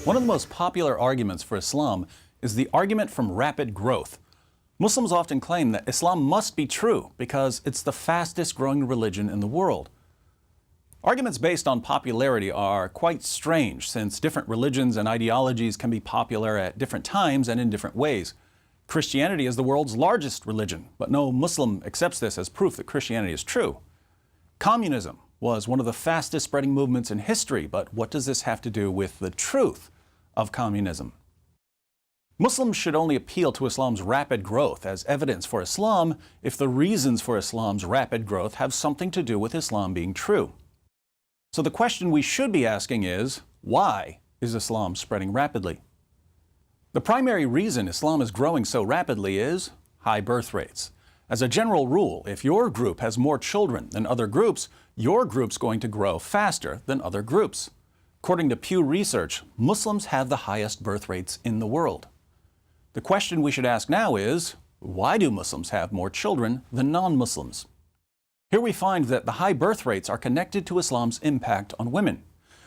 One of the most popular arguments for Islam is the argument from rapid growth. Muslims often claim that Islam must be true because it's the fastest growing religion in the world. Arguments based on popularity are quite strange, since different religions and ideologies can be popular at different times and in different ways. Christianity is the world's largest religion, but no Muslim accepts this as proof that Christianity is true. Communism was one of the fastest spreading movements in history, but what does this have to do with the truth of communism? Muslims should only appeal to Islam's rapid growth as evidence for Islam if the reasons for Islam's rapid growth have something to do with Islam being true. So the question we should be asking is, why is Islam spreading rapidly? The primary reason Islam is growing so rapidly is high birth rates. As a general rule, if your group has more children than other groups, your group's going to grow faster than other groups. According to Pew Research, Muslims have the highest birth rates in the world. The question we should ask now is, why do Muslims have more children than non-Muslims? Here we find that the high birth rates are connected to Islam's impact on women.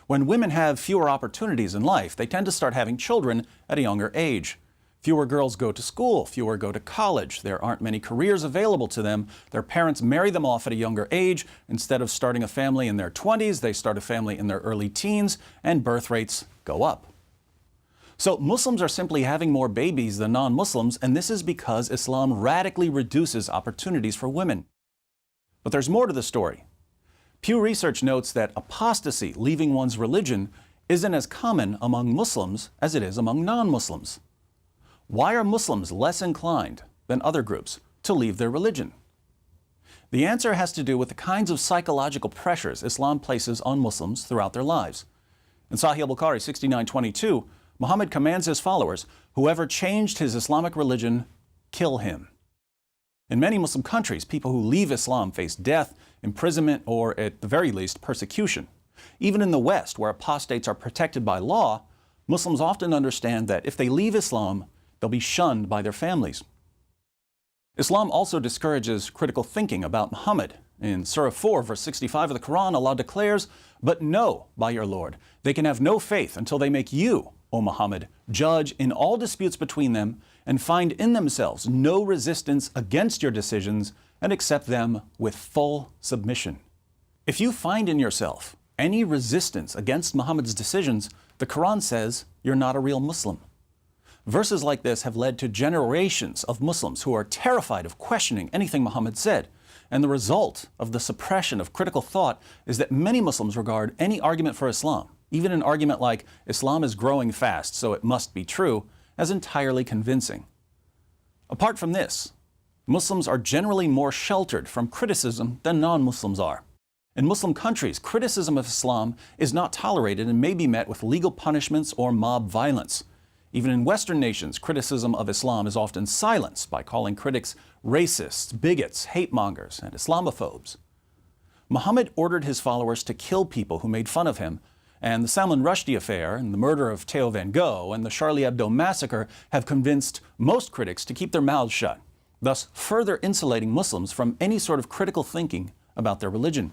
When women have fewer opportunities in life, they tend to start having children at a younger age. Fewer girls go to school, fewer go to college, there aren't many careers available to them, their parents marry them off at a younger age. Instead of starting a family in their 20s, they start a family in their early teens, and birth rates go up. So Muslims are simply having more babies than non-Muslims, and this is because Islam radically reduces opportunities for women. But there's more to the story. Pew Research notes that apostasy, leaving one's religion, isn't as common among Muslims as it is among non-Muslims. Why are Muslims less inclined than other groups to leave their religion? The answer has to do with the kinds of psychological pressures Islam places on Muslims throughout their lives. In Sahih al-Bukhari 69:22, Muhammad commands his followers, whoever changed his Islamic religion, kill him. In many Muslim countries, people who leave Islam face death, imprisonment, or at the very least, persecution. Even in the West, where apostates are protected by law, Muslims often understand that if they leave Islam, they'll be shunned by their families. Islam also discourages critical thinking about Muhammad. In Surah 4, verse 65 of the Quran, Allah declares, "But know by your Lord, they can have no faith until they make you, O Muhammad, judge in all disputes between them, and find in themselves no resistance against your decisions, and accept them with full submission." If you find in yourself any resistance against Muhammad's decisions, the Quran says you're not a real Muslim. Verses like this have led to generations of Muslims who are terrified of questioning anything Muhammad said. And the result of the suppression of critical thought is that many Muslims regard any argument for Islam, even an argument like Islam is growing fast, so it must be true, as entirely convincing. Apart from this, Muslims are generally more sheltered from criticism than non-Muslims are. In Muslim countries, criticism of Islam is not tolerated and may be met with legal punishments or mob violence. Even in Western nations, criticism of Islam is often silenced by calling critics racists, bigots, hate mongers, and Islamophobes. Muhammad ordered his followers to kill people who made fun of him, and the Salman Rushdie affair and the murder of Theo van Gogh and the Charlie Hebdo massacre have convinced most critics to keep their mouths shut, thus further insulating Muslims from any sort of critical thinking about their religion.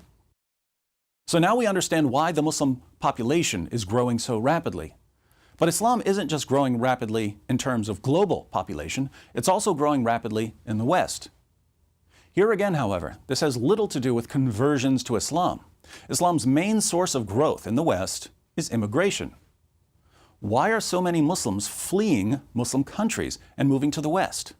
So now we understand why the Muslim population is growing so rapidly. But Islam isn't just growing rapidly in terms of global population, it's also growing rapidly in the West. Here again, however, this has little to do with conversions to Islam. Islam's main source of growth in the West is immigration. Why are so many Muslims fleeing Muslim countries and moving to the West?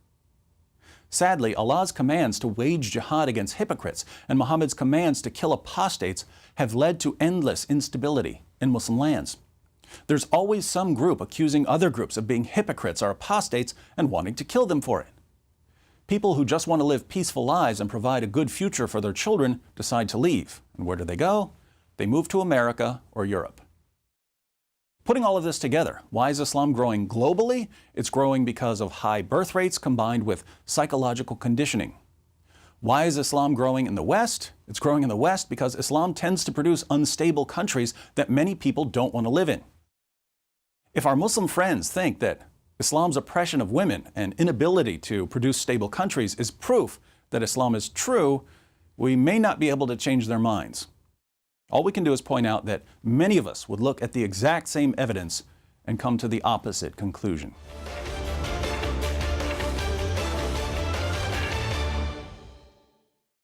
Sadly, Allah's commands to wage jihad against hypocrites and Muhammad's commands to kill apostates have led to endless instability in Muslim lands. There's always some group accusing other groups of being hypocrites or apostates and wanting to kill them for it. People who just want to live peaceful lives and provide a good future for their children decide to leave. And where do they go? They move to America or Europe. Putting all of this together, why is Islam growing globally? It's growing because of high birth rates combined with psychological conditioning. Why is Islam growing in the West? It's growing in the West because Islam tends to produce unstable countries that many people don't want to live in. If our Muslim friends think that Islam's oppression of women and inability to produce stable countries is proof that Islam is true, we may not be able to change their minds. All we can do is point out that many of us would look at the exact same evidence and come to the opposite conclusion.